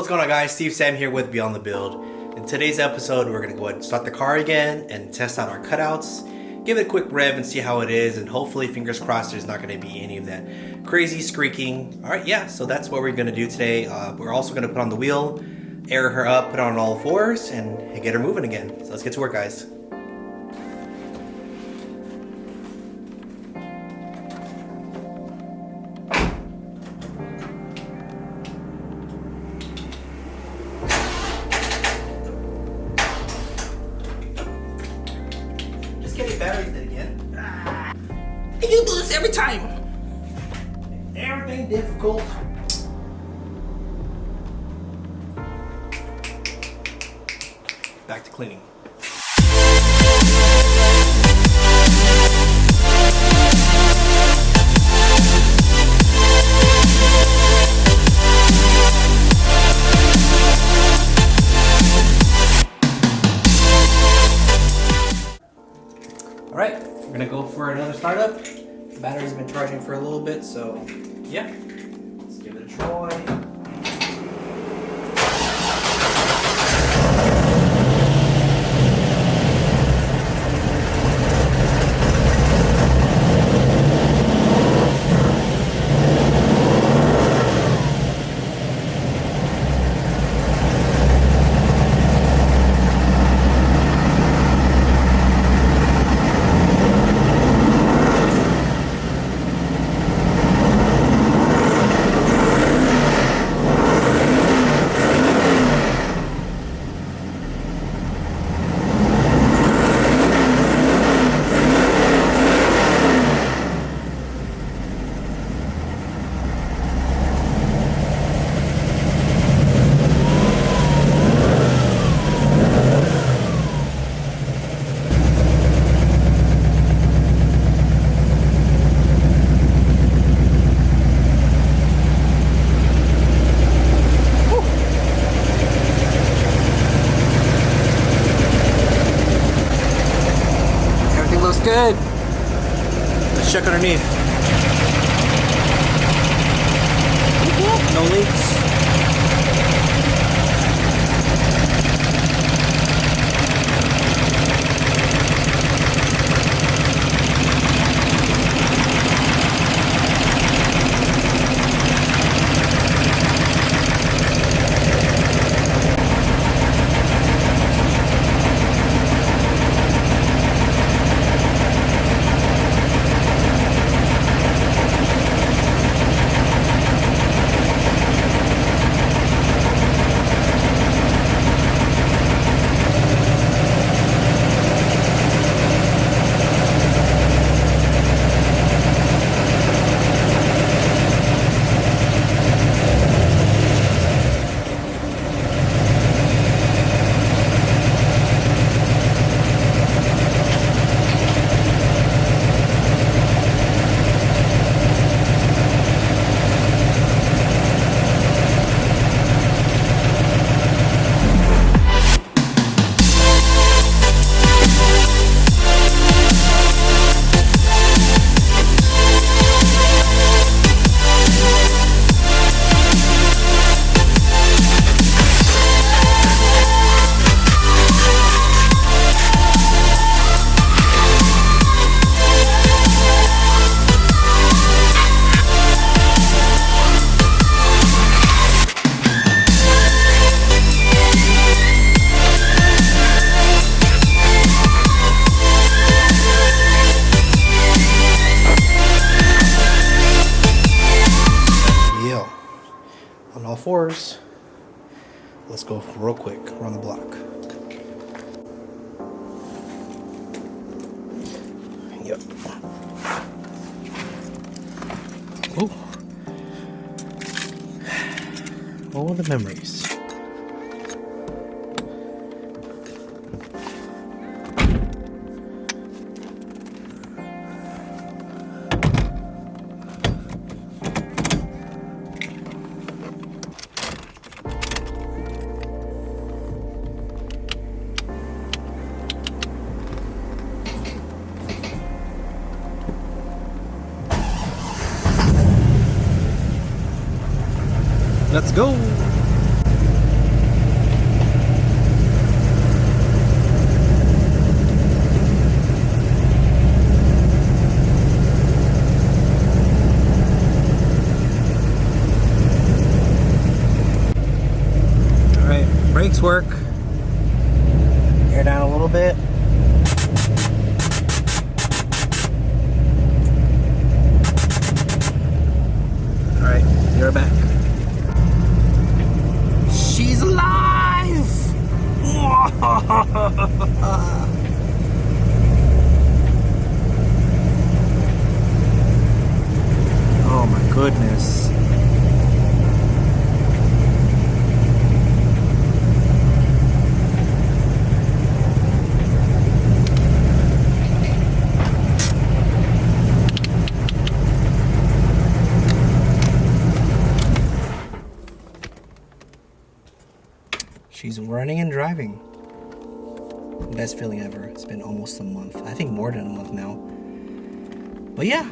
What's going on, guys? Steve Sam here with Beyond the Build. In today's episode, we're going to go ahead and start the car again and test out our cutouts, give it a quick rev and see how it is, and hopefully, fingers crossed, there's not going to be any of that crazy squeaking. Alright, yeah, so that's what we're going to do today. We're also going to put on the wheel, air her up, put on all fours, and get her moving again. So let's get to work, guys. Getting batteries in again. You do this every time. Everything difficult. Back to cleaning. Alright, we're gonna go for another startup. The battery's been charging for a little bit, so yeah, let's give it a try. Looks good. Let's check underneath. No leaks. On all fours. Let's go real quick around the block. Yep. Oh. All the memories. Let's go. Brakes work. Air down a little bit. Alright, you're back. She's alive! Oh my goodness. She's running and driving. Best feeling ever. It's been almost a month. I think more than a month now. But yeah,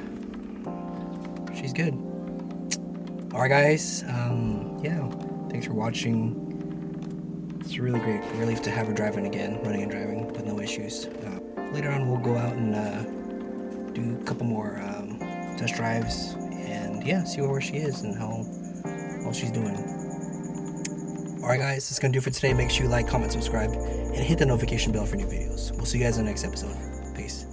she's good. Alright guys, yeah, thanks for watching. It's really great relief to have her driving again, running and driving with no issues. Later on we'll go out and do a couple more test drives and yeah, see where she is and how she's doing. Alright guys, that's gonna do it for today. Make sure you like, comment, subscribe, and hit the notification bell for new videos. We'll see you guys in the next episode. Peace.